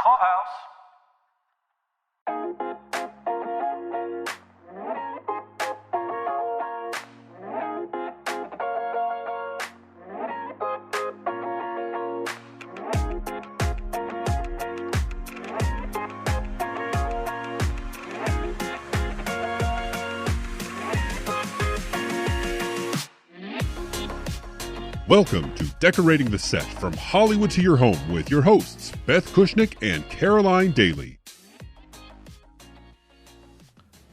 Clubhouse. Welcome to Decorating the Set from Hollywood to your home with your hosts, Beth Kushnick and Caroline Daly.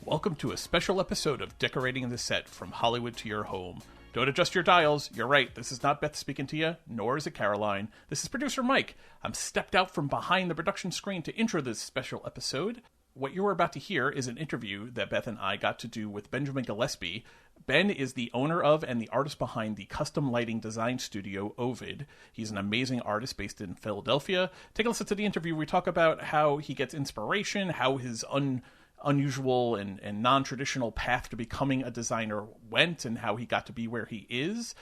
Welcome to a special episode of Decorating the Set from Hollywood to your home. Don't adjust your dials. You're right. This is not Beth speaking to you, nor is it Caroline. This is producer Mike. I'm stepped out from behind the production screen to intro this special episode. What you're about to hear is an interview that Beth and I got to do with Benjamin Gillespie. Ben is the owner of and the artist behind the custom lighting design studio Ovuud. He's an amazing artist based in Philadelphia. Take a listen to the interview. We talk about how he gets inspiration, how his unusual and non-traditional path to becoming a designer went, and how he got to be where he is,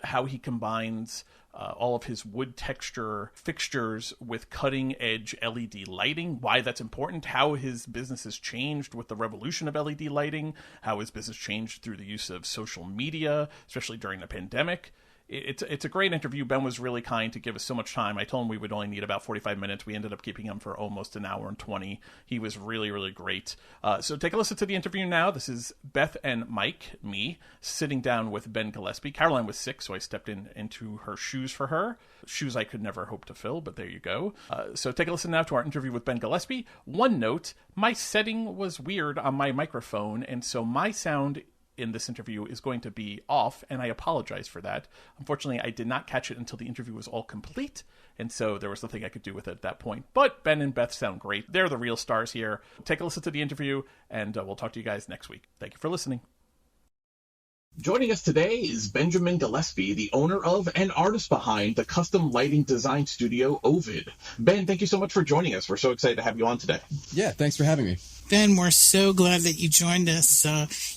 how he combines all of his wood texture fixtures with cutting-edge LED lighting, why that's important, how his business has changed with the revolution of LED lighting, how his business changed through the use of social media, especially during the pandemic. It's a great interview. Ben was really kind to give us so much time. I told him we would only need about 45 minutes. We ended up keeping him for almost an hour and 20. He was really, really great. So take a listen to the interview now. This is Beth and Mike, me, sitting down with Ben Gillespie. Caroline was sick, so I stepped into her shoes for her. Shoes I could never hope to fill, but there you go. So take a listen now to our interview with Ben Gillespie. One note, my setting was weird on my microphone, and so my sound in this interview is going to be off, and I apologize for that. Unfortunately, I did not catch it until the interview was all complete, and so there was nothing I could do with it at that point. But Ben and Beth sound great. They're the real stars here. Take a listen to the interview, and we'll talk to you guys next week. Thank you for listening. Joining us today is Benjamin Gillespie, the owner of and artist behind the custom lighting design studio Ovuud. Ben, thank you so much for joining us. We're so excited to have you on today. Yeah, thanks for having me. Ben, we're so glad that you joined us.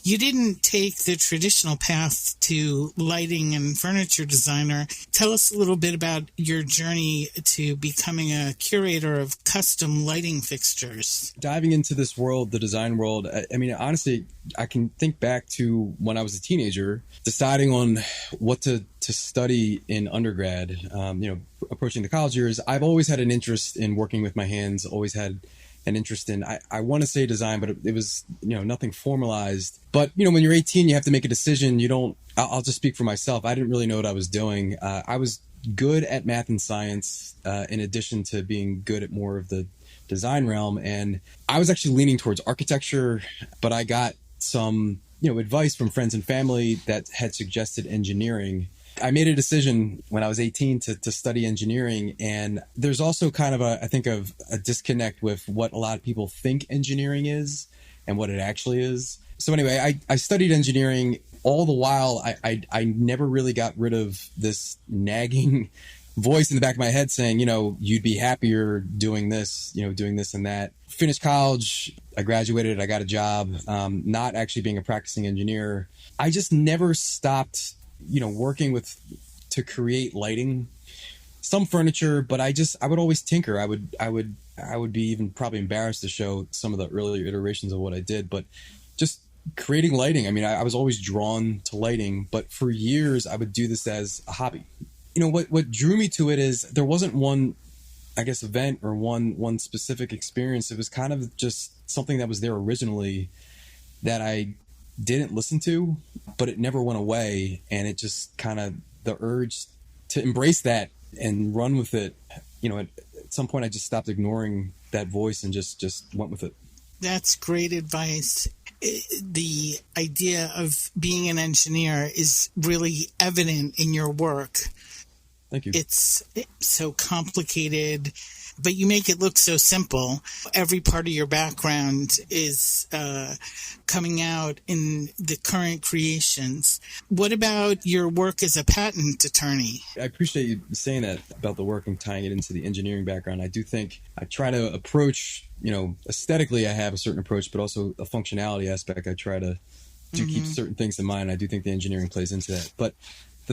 You didn't take the traditional path to lighting and furniture designer. Tell us a little bit about your journey to becoming a curator of custom lighting fixtures. Diving into this world, the design world, I mean, honestly, I can think back to when I was a teenager, deciding on what to study in undergrad, approaching the college years. I've always had an interest in working with my hands, always had an interest in, I want to say design, but it was, nothing formalized. But, when you're 18, you have to make a decision. I'll just speak for myself. I didn't really know what I was doing. I was good at math and science, in addition to being good at more of the design realm. And I was actually leaning towards architecture, but I got some, advice from friends and family that had suggested engineering. I made a decision when I was 18 to study engineering, and there's also kind of a disconnect with what a lot of people think engineering is and what it actually is. So anyway, I studied engineering. All the while, I never really got rid of this nagging voice in the back of my head saying, you'd be happier doing this, doing this and that. Finished college, I graduated, I got a job, not actually being a practicing engineer. I just never stopped working to create lighting, some furniture, but I would always tinker. I would be even probably embarrassed to show some of the earlier iterations of what I did, but just creating lighting. I mean, I was always drawn to lighting, but for years I would do this as a hobby. What drew me to it is there wasn't one, I guess, event or one specific experience. It was kind of just something that was there originally that I didn't listen to, but it never went away. And it just kind of, the urge to embrace that and run with it, at some point I just stopped ignoring that voice and just went with it. That's great advice. The idea of being an engineer is really evident in your work. Thank you. It's so complicated, but you make it look so simple. Every part of your background is coming out in the current creations. What about your work as a patent attorney? I appreciate you saying that about the work and tying it into the engineering background. I do think I try to approach, aesthetically I have a certain approach, but also a functionality aspect. I try to keep certain things in mind. I do think the engineering plays into that. But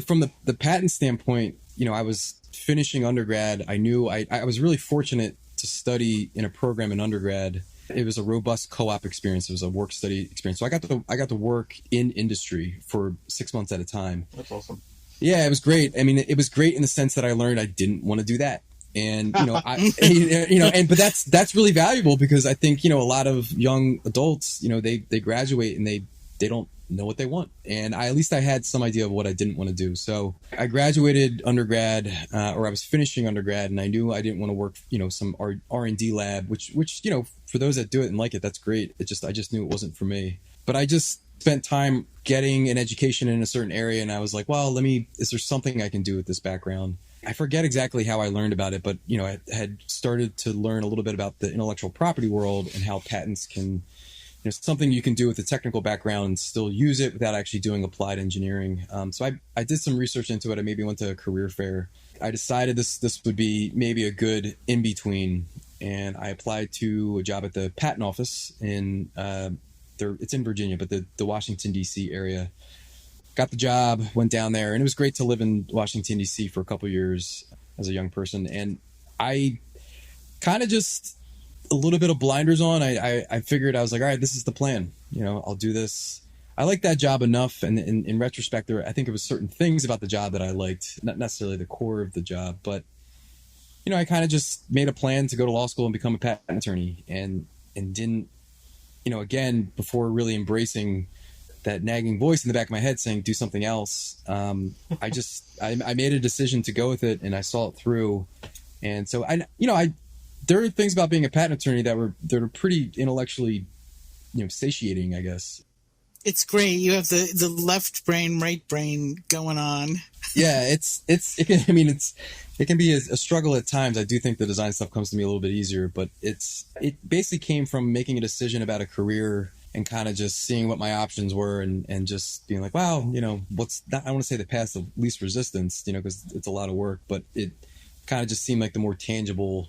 from the patent standpoint, I was finishing undergrad. I knew I was really fortunate to study in a program in undergrad. It was a robust co-op experience. It was a work study experience. So I got to work in industry for 6 months at a time. That's awesome. Yeah, it was great. I mean, it was great in the sense that I learned I didn't want to do that. And, but that's really valuable because I think, a lot of young adults, they graduate and they don't know what they want. And at least I had some idea of what I didn't want to do. So I graduated undergrad, or I was finishing undergrad, and I knew I didn't want to work, some R&D lab, which, for those that do it and like it, that's great. I just knew it wasn't for me. But I just spent time getting an education in a certain area. And I was like, well, is there something I can do with this background? I forget exactly how I learned about it, but, I had started to learn a little bit about the intellectual property world and how patents can, something you can do with a technical background and still use it without actually doing applied engineering. So I did some research into it. I maybe went to a career fair. I decided this would be maybe a good in-between, and I applied to a job at the patent office it's in Virginia, but the Washington, D.C. area. Got the job, went down there, and it was great to live in Washington, D.C. for a couple years as a young person. And I kind of just a little bit of blinders on. I figured, I was like, all right, this is the plan. I'll do this. I liked that job enough. And in retrospect, I think it was certain things about the job that I liked, not necessarily the core of the job, but, I kind of just made a plan to go to law school and become a patent attorney and didn't, again, before really embracing that nagging voice in the back of my head saying, do something else. I made a decision to go with it, and I saw it through. And so there are things about being a patent attorney that are pretty intellectually, satiating, I guess. It's great. You have the left brain, right brain going on. Yeah, it can be a struggle at times. I do think the design stuff comes to me a little bit easier, but it basically came from making a decision about a career and kind of just seeing what my options were and just being like, wow, what's that? I want to say the path of least resistance, because it's a lot of work, but it kind of just seemed like the more tangible,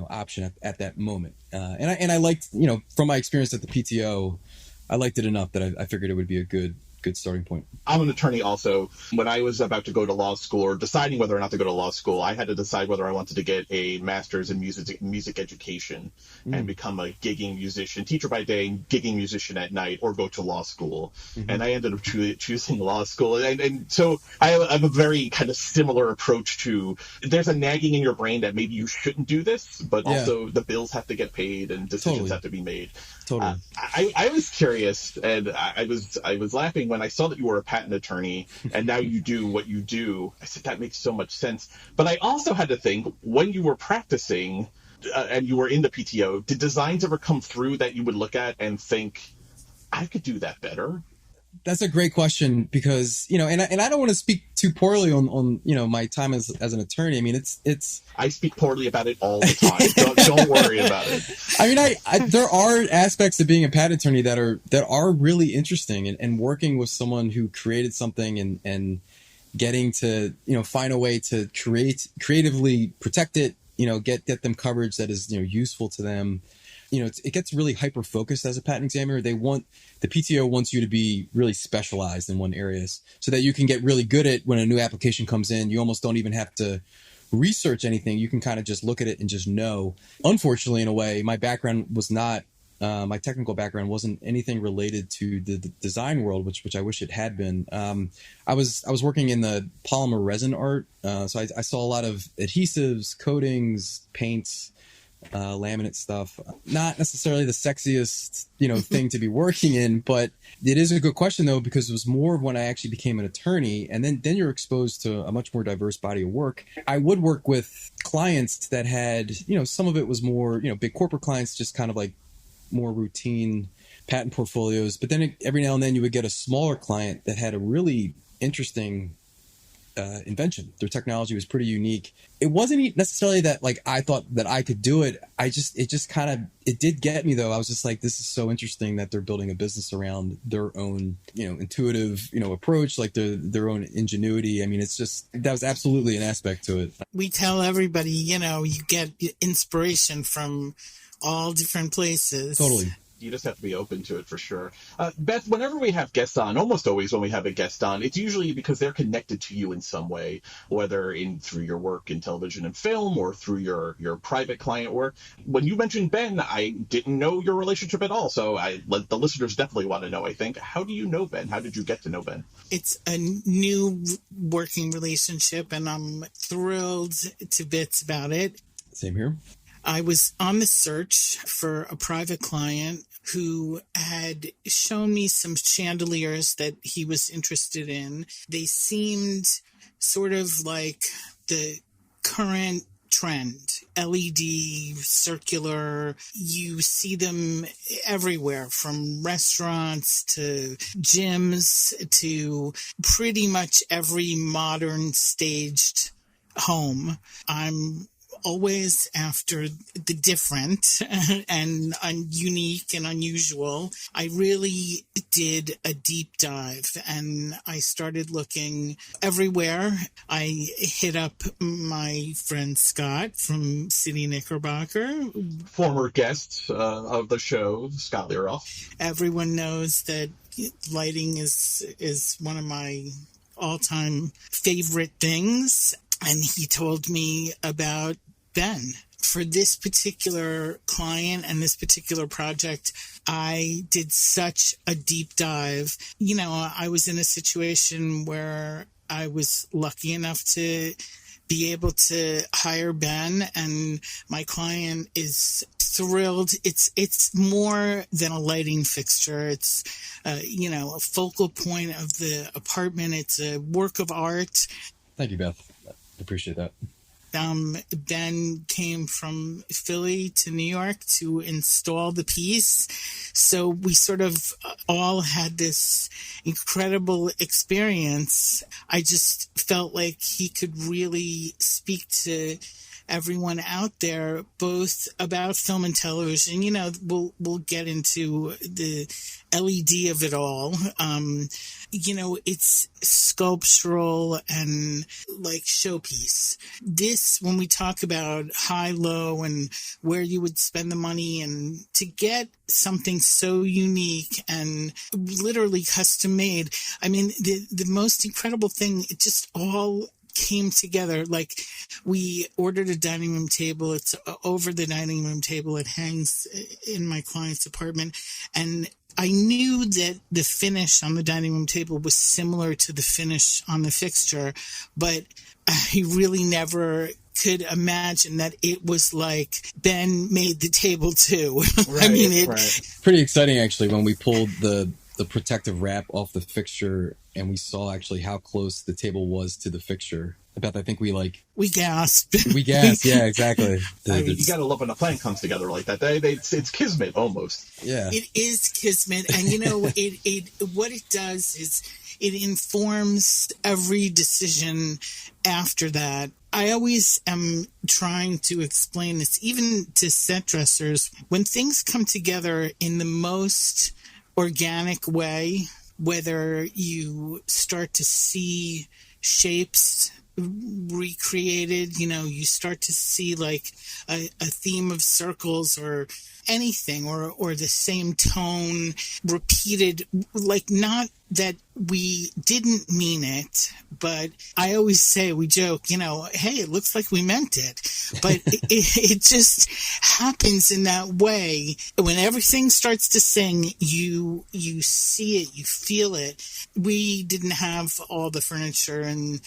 option at that moment. And I liked, from my experience at the PTO, I liked it enough that I figured it would be a good starting point. I'm an attorney also. When I was about to go to law school or deciding whether or not to go to law school, I had to decide whether I wanted to get a master's in music education and become a gigging musician, teacher by day, gigging musician at night, or go to law school. Mm-hmm. And I ended up choosing law school. And so I have a very kind of similar approach to, there's a nagging in your brain that maybe you shouldn't do this, but also the bills have to get paid and decisions have to be made. Totally. I was curious, and I was laughing when I saw that you were a patent attorney, and now you do what you do. I said, that makes so much sense. But I also had to think, when you were practicing and you were in the PTO, did designs ever come through that you would look at and think, I could do that better? That's a great question because, and I don't want to speak too poorly on my time as an attorney. I mean, it's. I speak poorly about it all the time. don't worry about it. I mean, there are aspects of being a patent attorney that are really interesting, and working with someone who created something and getting to, find a way to creatively protect it, get them coverage that is, useful to them. It gets really hyper focused as a patent examiner. The PTO wants you to be really specialized in one area so that you can get really good at when a new application comes in. You almost don't even have to research anything. You can kind of just look at it and just know. Unfortunately, in a way, my background was not, my technical background wasn't anything related to the design world, which I wish it had been. I was working in the polymer resin art. So I saw a lot of adhesives, coatings, paints, laminate stuff. Not necessarily the sexiest, thing to be working in, but it is a good question though, because it was more of when I actually became an attorney, and then you're exposed to a much more diverse body of work. I would work with clients that had, some of it was more, big corporate clients, just kind of like more routine patent portfolios. But then every now and then you would get a smaller client that had a really interesting invention. Their technology was pretty unique. It wasn't necessarily that like I thought that I could do it. It did get me though. I was just like, this is so interesting that they're building a business around their own, intuitive, approach, like their own ingenuity. I mean, that was absolutely an aspect to it. We tell everybody, you get inspiration from all different places. Totally. You just have to be open to it for sure. Beth, whenever we have guests on, almost always when we have a guest on, it's usually because they're connected to you in some way, whether through your work in television and film or through your private client work. When you mentioned Ben, I didn't know your relationship at all, so the listeners definitely want to know, I think. How do you know Ben? How did you get to know Ben? It's a new working relationship, and I'm thrilled to bits about it. Same here. I was on the search for a private client who had shown me some chandeliers that he was interested in. They seemed sort of like the current trend, LED, circular. You see them everywhere, from restaurants to gyms to pretty much every modern staged home. I'm always after the different and unique and unusual. I really did a deep dive and I started looking everywhere. I hit up my friend Scott from City Knickerbocker. Former guest of the show, Scott Learoff. Everyone knows that lighting is one of my all-time favorite things. And he told me about Ben. For this particular client and this particular project, I did such a deep dive. You know, I was in a situation where I was lucky enough to be able to hire Ben, and my client is thrilled. It's more than a lighting fixture. It's, a focal point of the apartment. It's a work of art. Thank you, Beth. I appreciate that. Ben came from Philly to New York to install the piece. So we sort of all had this incredible experience. I just felt like he could really speak to everyone out there, both about film and television. You know, we'll get into the LED of it all. It's sculptural and like showpiece. This, when we talk about high, low, and where you would spend the money, and to get something so unique and literally custom made. I mean, the most incredible thing, it just all came together. Like, we ordered a dining room table. It's over the dining room table. It hangs in my client's apartment. And I knew that the finish on the dining room table was similar to the finish on the fixture, but I really never could imagine that it was like Ben made the table too. Right, I mean, pretty exciting actually when we pulled the protective wrap off the fixture and we saw actually how close the table was to the fixture. Beth, I think we gasped. We gasped, yeah, exactly. You gotta love when a plan comes together like that. It's kismet almost. Yeah, it is kismet, and it what it does is it informs every decision after that. I always am trying to explain this, even to set dressers, when things come together in the most organic way, whether you start to see shapes recreated, you start to see like a theme of circles or anything, or the same tone repeated, like, not that we didn't mean it, but I always say, we joke, hey, it looks like we meant it, but it just happens in that way. When everything starts to sing, you see it, you feel it. We didn't have all the furniture in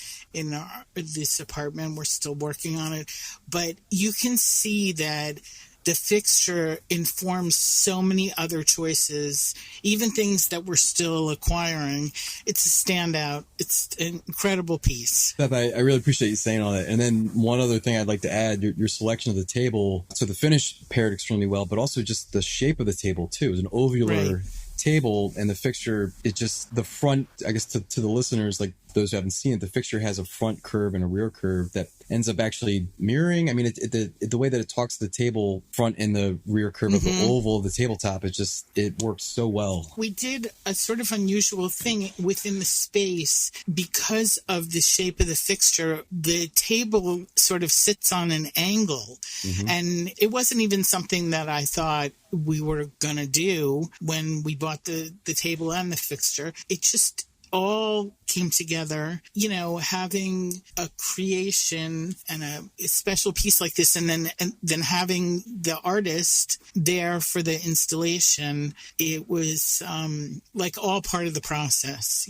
this apartment. We're still working on it, but you can see that the fixture informs so many other choices, even things that we're still acquiring. It's a standout. It's an incredible piece. Beth, I really appreciate you saying all that. And then one other thing I'd like to add, your selection of the table. So the finish paired extremely well, but also just the shape of the table too. It was an ovular table, and the fixture, it just, the front, I guess to the listeners, like those who haven't seen it, the fixture has a front curve and a rear curve that ends up actually mirroring. I mean, the way that it talks to the table front and the rear curve of the oval of the tabletop, it works so well. We did a sort of unusual thing within the space because of the shape of the fixture. The table sort of sits on an angle, and it wasn't even something that I thought we were going to do when we bought the table and the fixture. It just all came together, having a creation and a special piece like this, and then having the artist there for the installation. It was like all part of the process,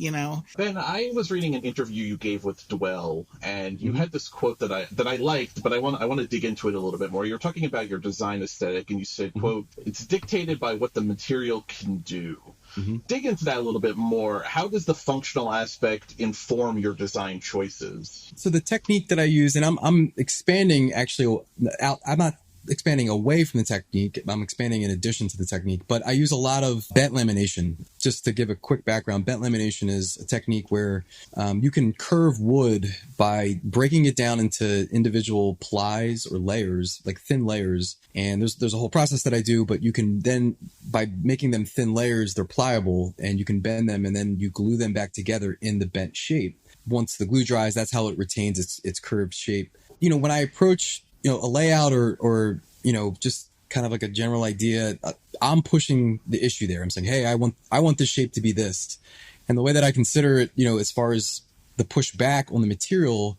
Ben, I was reading an interview you gave with Dwell, and you had this quote that I liked, but I want to dig into it a little bit more. You're talking about your design aesthetic, and you said, quote, "It's dictated by what the material can do." Dig into that a little bit more. How does the functional aspect inform your design choices? So the technique that I use, and I'm expanding actually out, I'm not expanding away from the technique, I'm expanding in addition to the technique, but I use a lot of bent lamination. Just to give a quick background, bent lamination is a technique where you can curve wood by breaking it down into individual plies or layers, like thin layers. And there's a whole process that I do, but you can then, by making them thin layers, they're pliable, and you can bend them, and then you glue them back together in the bent shape. Once the glue dries, that's how it retains its curved shape. When I approach a layout or just kind of like a general idea, I'm pushing the issue there. I'm saying, hey, I want this shape to be this. And the way that I consider it, as far as the push back on the material,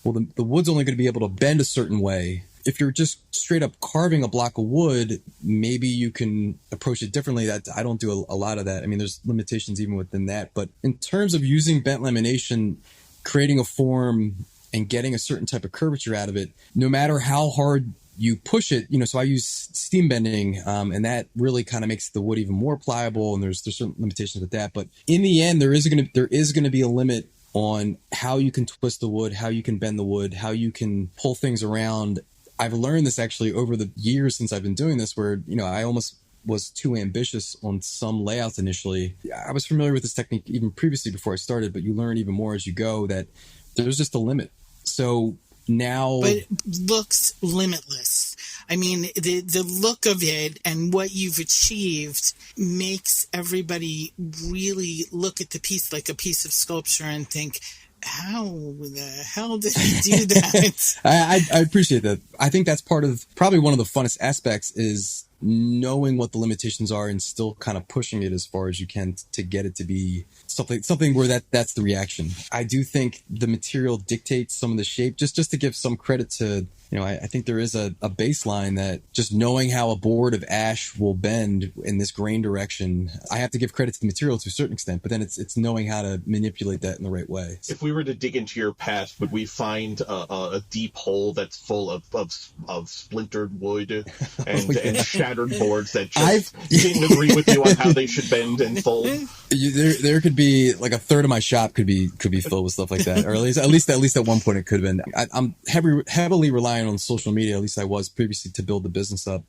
well, the wood's only going to be able to bend a certain way. If you're just straight up carving a block of wood, maybe you can approach it differently. I don't do a lot of that. I mean, there's limitations even within that. But in terms of using bent lamination, creating a form and getting a certain type of curvature out of it, no matter how hard you push it, so I use steam bending, and that really kind of makes the wood even more pliable, and there's certain limitations with that. But in the end, there is going to be a limit on how you can twist the wood, how you can bend the wood, how you can pull things around. I've learned this actually over the years since I've been doing this, where, I almost was too ambitious on some layouts initially. I was familiar with this technique even previously before I started, but you learn even more as you go that there's just a limit. So now... But it looks limitless. I mean, the look of it and what you've achieved makes everybody really look at the piece like a piece of sculpture and think, how the hell did he do that? I appreciate that. I think that's probably one of the funnest aspects is knowing what the limitations are and still kind of pushing it as far as you can to get it to be something where that's the reaction. I do think the material dictates some of the shape. Just to give some credit to, I think there is a baseline that just knowing how a board of ash will bend in this grain direction, I have to give credit to the material to a certain extent, but then it's knowing how to manipulate that in the right way. If we were to dig into your past, would we find a deep hole that's full of splintered wood and shattered boards that just didn't agree with you on how they should bend and fold? There could be like a third of my shop could be filled with stuff like that, or at least at one point it could have been. I'm heavily relying on social media, at least I was previously, to build the business up.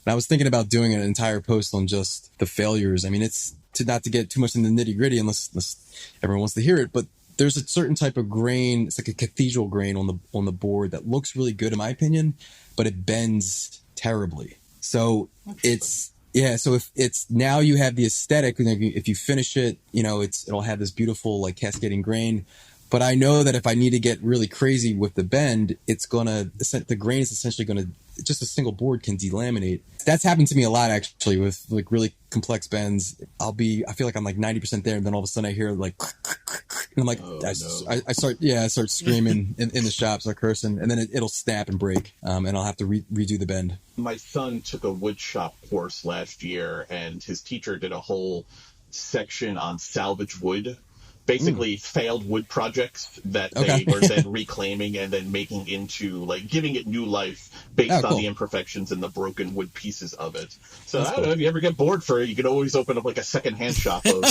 And I was thinking about doing an entire post on just the failures. I mean, it's not to get too much in the nitty gritty unless everyone wants to hear it, but there's a certain type of grain. It's like a cathedral grain on the board that looks really good in my opinion, but it bends terribly. So so if it's now you have the aesthetic, if you finish it, it'll have this beautiful like cascading grain. But I know that if I need to get really crazy with the bend, the grain is essentially going to, just a single board can delaminate. That's happened to me a lot actually with like really complex bends. I feel like I'm like 90% there, and then all of a sudden I hear like, and I'm like, I start screaming in the shop, start cursing, and then it'll snap and break, and I'll have to redo the bend. My son took a wood shop course last year, and his teacher did a whole section on salvage wood. Basically failed wood projects that they were then reclaiming and then making into, like, giving it new life based on the imperfections and the broken wood pieces of it. So I don't know, if you ever get bored for it, you can always open up like a secondhand shop of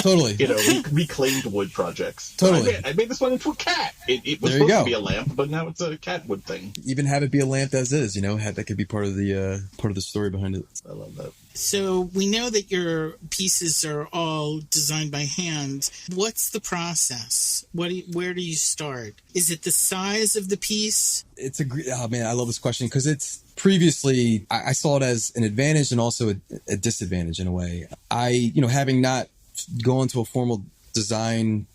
reclaimed wood projects. Totally. So I made this one into a cat. It was supposed to be a lamp, but now it's a cat wood thing. Even have it be a lamp as is, that could be part of the story behind it. I love that. So we know that your pieces are all designed by hand. What's the process? Where do you start? Is it the size of the piece? It's oh man, I love this question because it's previously I saw it as an advantage and also a disadvantage in a way. Having not gone to a formal design,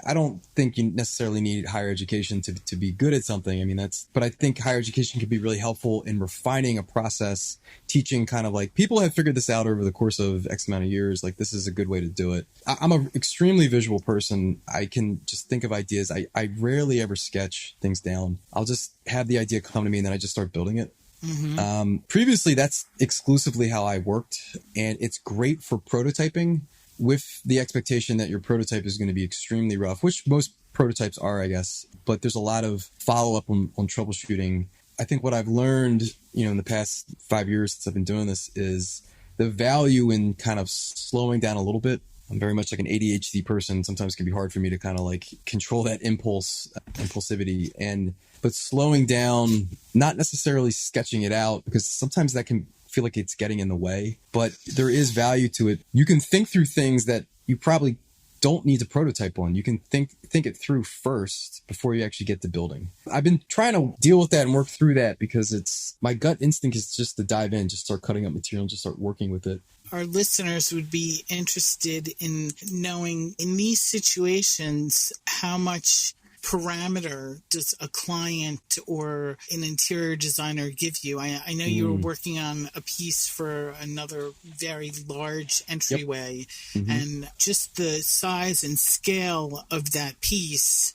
I don't think you necessarily need higher education to be good at something. But I think higher education can be really helpful in refining a process, teaching kind of like people have figured this out over the course of X amount of years. Like this is a good way to do it. I'm an extremely visual person. I can just think of ideas. I rarely ever sketch things down. I'll just have the idea come to me and then I just start building it. Mm-hmm. Previously, that's exclusively how I worked, and it's great for prototyping with the expectation that your prototype is going to be extremely rough, which most prototypes are, I guess. But there's a lot of follow-up on troubleshooting. I think what I've learned, in the past 5 years since I've been doing this is the value in kind of slowing down a little bit. I'm very much like an ADHD person. Sometimes it can be hard for me to kind of like control that impulsivity. But slowing down, not necessarily sketching it out, because sometimes that can feel like it's getting in the way, but there is value to it. You can think through things that you probably don't need to prototype on. You can think it through first before you actually get to building. I've been trying to deal with that and work through that because my gut instinct is just to dive in, just start cutting up material and just start working with it. Our listeners would be interested in knowing in these situations, how much parameter does a client or an interior designer give you? I know you were working on a piece for another very large entryway. Yep. Mm-hmm. And just the size and scale of that piece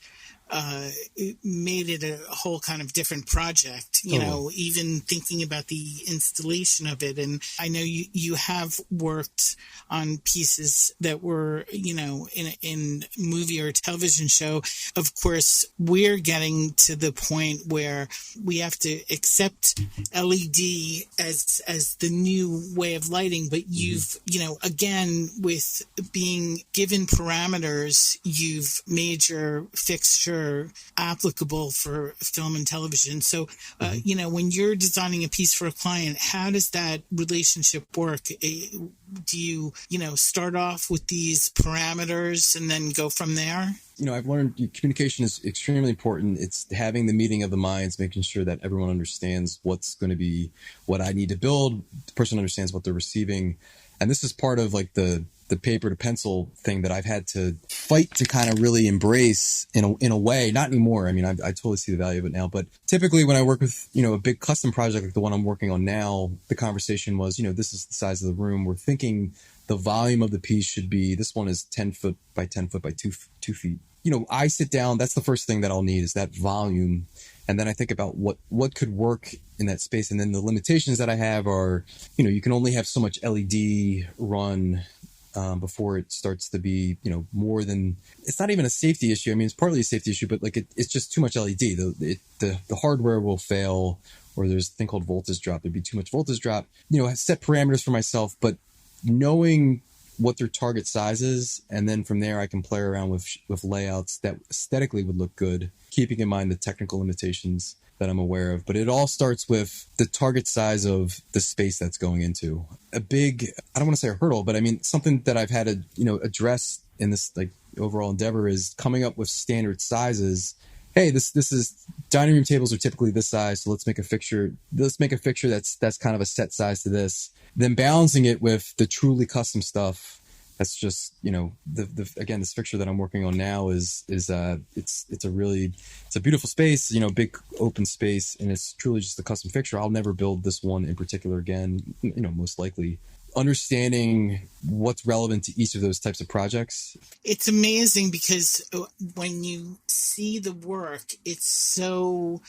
it made it a whole kind of different project, even thinking about the installation of it. And I know you have worked on pieces that were, in movie or television show. Of course, we're getting to the point where we have to accept LED as the new way of lighting. But you've, again, with being given parameters, you've made your fixture applicable for film and television. So, when you're designing a piece for a client, how does that relationship work? Do you, start off with these parameters and then go from there? I've learned communication is extremely important. It's having the meeting of the minds, making sure that everyone understands what's going to be what I need to build. The person understands what they're receiving. And this is part of like the paper to pencil thing that I've had to fight to kind of really embrace in a way. Not anymore. I totally see the value of it now. But typically when I work with, a big custom project like the one I'm working on now, the conversation was, this is the size of the room. We're thinking the volume of the piece should be, this one is 10 foot by 10 foot by 2 feet. I sit down, that's the first thing that I'll need is that volume. And then I think about what could work in that space. And then the limitations that I have are, you can only have so much LED run before it starts to be, more than, it's not even a safety issue. It's partly a safety issue, but like it's just too much LED. The hardware will fail, or there's a thing called voltage drop. There'd be too much voltage drop. I set parameters for myself, but knowing what their target size is, and then from there I can play around with layouts that aesthetically would look good, keeping in mind the technical limitations that I'm aware of. But it all starts with the target size of the space that's going into. A big, I don't want to say a hurdle, but something that I've had to, address in this like overall endeavor is coming up with standard sizes. Hey, this is dining room tables are typically this size, so let's make a fixture that's kind of a set size to this. Then balancing it with the truly custom stuff. That's just, this fixture that I'm working on now is it's a beautiful space, big open space, and it's truly just a custom fixture. I'll never build this one in particular again, most likely. Understanding what's relevant to each of those types of projects. It's amazing because when you see the work, it's so,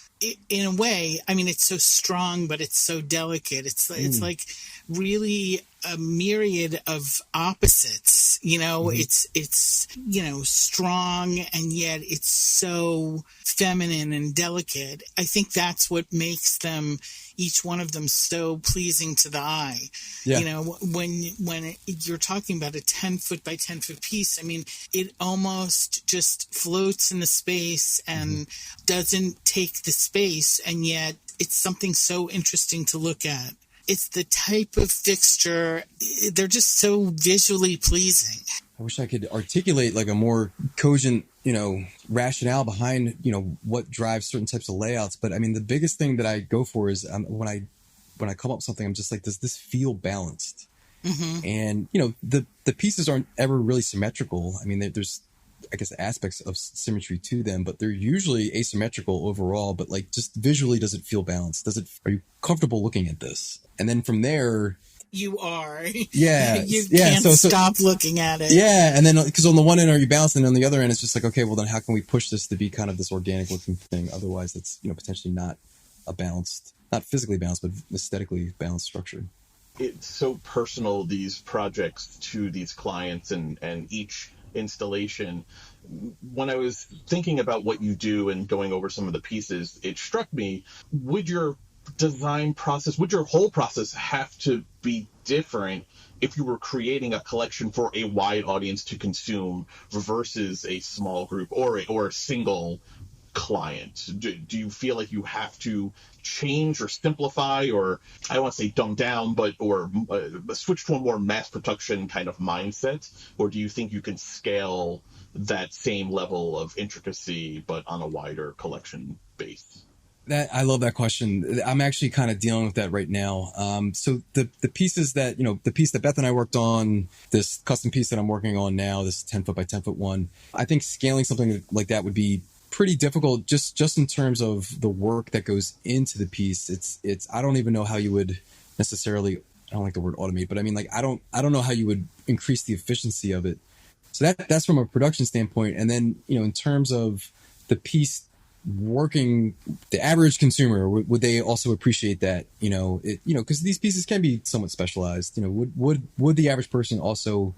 in a way, it's so strong, but it's so delicate. It's like really a myriad of opposites, it's strong, and yet it's so feminine and delicate. I think that's what makes them, each one of them, so pleasing to the eye. Yeah. When you're talking about a 10 foot by 10 foot piece, it almost just floats in the space and doesn't take the space, and yet it's something so interesting to look at. it's the type of fixture. They're just so visually pleasing. I wish I could articulate like a more cogent, rationale behind, what drives certain types of layouts. But I mean, the biggest thing that I go for is when I come up with something, I'm just like, does this feel balanced? Mm-hmm. And, the pieces aren't ever really symmetrical. I mean, there's, I guess, aspects of symmetry to them, but they're usually asymmetrical overall. But like, just visually, does it feel balanced? Are you comfortable looking at this? And then from there, you are. Yeah. You can't stop looking at it. Yeah. And then, because on the one end, are you balanced? And on the other end, it's just like, okay, well, then how can we push this to be kind of this organic looking thing? Otherwise, it's, potentially not a balanced, not physically balanced, but aesthetically balanced structure. It's so personal, these projects, to these clients and each installation. When I was thinking about what you do and going over some of the pieces, it struck me, would your design process, would your whole process have to be different if you were creating a collection for a wide audience to consume versus a small group or a single client? Do you feel like you have to change or simplify, or I don't want to say dumb down, but switch to a more mass production kind of mindset? Or do you think you can scale that same level of intricacy but on a wider collection base? I love that question. I'm actually kind of dealing with that right now. So the pieces that, the piece that Beth and I worked on, this custom piece that I'm working on now, this 10 foot by 10 foot one, I think scaling something like that would be pretty difficult just in terms of the work that goes into the piece. It's I don't even know how you would necessarily, I don't like the word automate, but I mean, like, I don't know how you would increase the efficiency of it. So that's from a production standpoint. And then, in terms of the piece working, the average consumer, would they also appreciate that? Because these pieces can be somewhat specialized. Would the average person also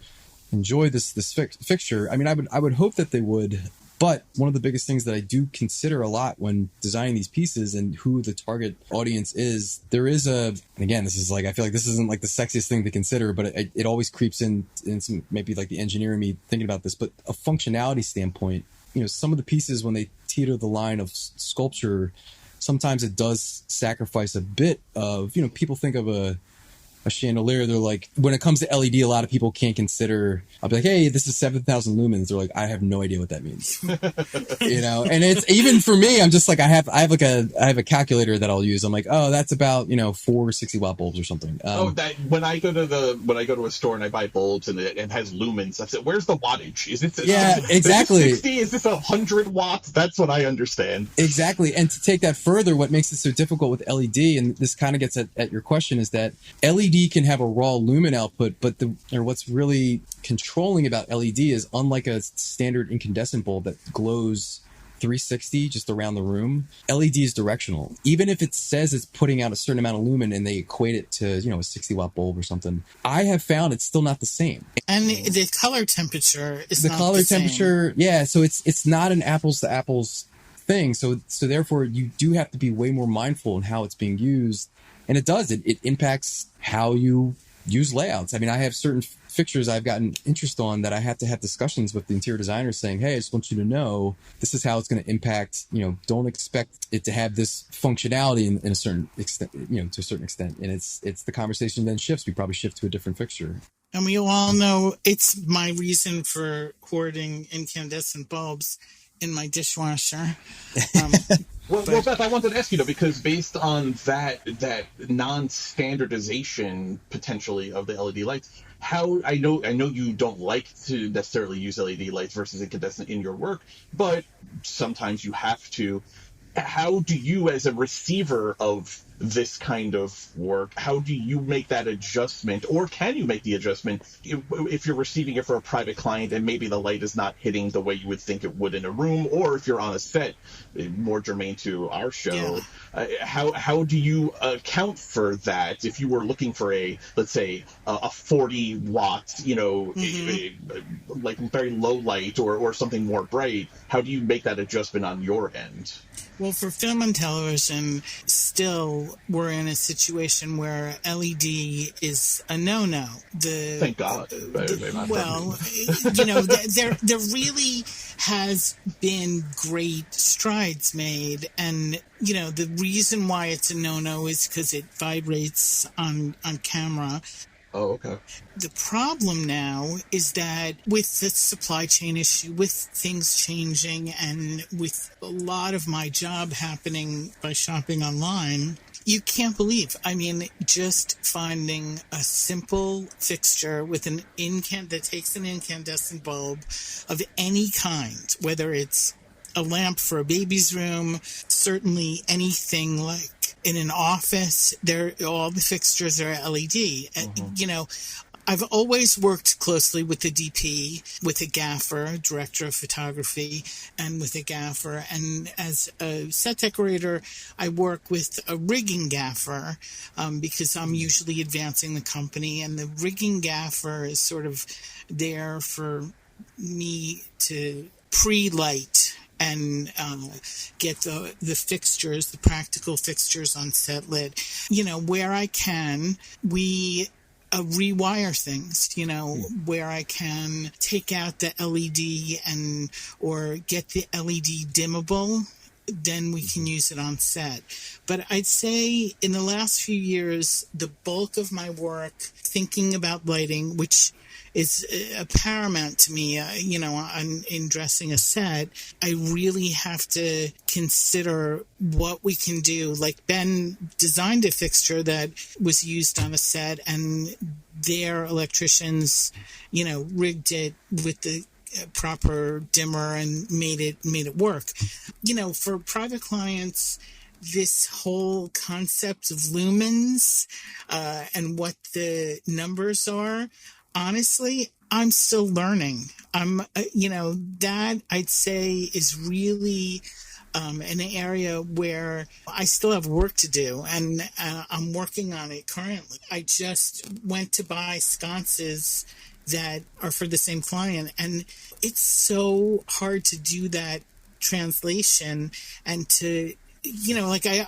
enjoy this fixture? I mean, I would hope that they would. But one of the biggest things that I do consider a lot when designing these pieces and who the target audience is, there is and again, this is like, I feel like this isn't like the sexiest thing to consider, but it always creeps in some, maybe like the engineer in me thinking about this, but a functionality standpoint, some of the pieces, when they teeter the line of sculpture, sometimes it does sacrifice a bit of, people think of a chandelier. They're like, when it comes to LED, a lot of people can't consider, I'll be like, hey, this is 7,000 lumens. They're like, I have no idea what that means. And it's even for me, I'm just like, I have a calculator that I'll use. I'm like, oh, that's about, 4 60-watt bulbs or something. When I go to a store and I buy bulbs and it has lumens, I said, where's the wattage? Is it exactly. Is it 60? Is this 100 watts? That's what I understand. Exactly. And to take that further, what makes it so difficult with LED, and this kind of gets at your question, is that LED can have a raw lumen output, but what's really controlling about LED is, unlike a standard incandescent bulb that glows 360 just around the room, LED is directional. Even if it says it's putting out a certain amount of lumen and they equate it to, a 60-watt bulb or something, I have found it's still not the same. And the color temperature is the not color the temperature, same. Yeah. So it's not an apples to apples thing. So therefore, you do have to be way more mindful in how it's being used. And it impacts how you use layouts. I mean, I have certain fixtures I've gotten interest on that I have to have discussions with the interior designers saying, hey, I just want you to know this is how it's going to impact, don't expect it to have this functionality in a certain extent, to a certain extent. And it's the conversation then shifts. We probably shift to a different fixture. And we all know it's my reason for hoarding incandescent bulbs in my dishwasher. Well, Beth, I wanted to ask you, because based on that non-standardization potentially of the LED lights, how I know you don't like to necessarily use LED lights versus incandescent in your work, but sometimes you have to. How do you, as a receiver of this kind of work, how do you make that adjustment, or can you make the adjustment if you're receiving it for a private client and maybe the light is not hitting the way you would think it would in a room, or if you're on a set, more germane to our show, how do you account for that if you were looking for let's say a 40 watt, like very low light or something more bright? How do you make that adjustment on your end? Well, for film and television, still, we're in a situation where LED is a no-no. Thank God. Well, there really has been great strides made, and the reason why it's a no-no is because it vibrates on camera. Oh, okay. The problem now is that with the supply chain issue, with things changing, and with a lot of my job happening by shopping online, you can't believe. I mean, just finding a simple fixture with that takes an incandescent bulb of any kind, whether it's a lamp for a baby's room, certainly anything like in an office, all the fixtures are LED. I've always worked closely with the DP, with a gaffer, director of photography, and with a gaffer. And as a set decorator, I work with a rigging gaffer because I'm usually advancing the company. And the rigging gaffer is sort of there for me to pre-light and get the fixtures, the practical fixtures on set lit. Where I can, we rewire things, where I can take out the LED or get the LED dimmable, then we can use it on set. But I'd say in the last few years, the bulk of my work thinking about lighting, which is paramount to me, in dressing a set, I really have to consider what we can do. Like Ben designed a fixture that was used on a set, and their electricians, rigged it with the proper dimmer and made it work. For private clients, this whole concept of lumens and what the numbers are, honestly, I'm still learning. That I'd say is really an area where I still have work to do, and I'm working on it currently. I just went to buy sconces that are for the same client, and it's so hard to do that translation and to,